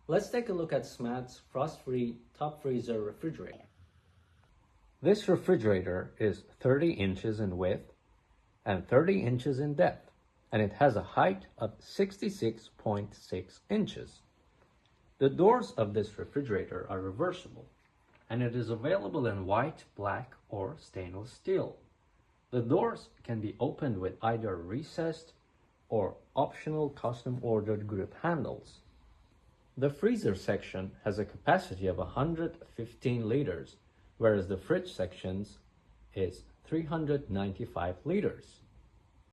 Let's take a look at Smad's frost-free top freezer refrigerator. This refrigerator is 30 inches in width and 30 inches in depth, and it has a height of 66.6 inches. The doors of this refrigerator are reversible, and it is available in white, black, or stainless steel. The doors can be opened with either recessed or optional custom-ordered grip handles. The freezer section has a capacity of 115 liters, whereas the fridge section is 395 liters.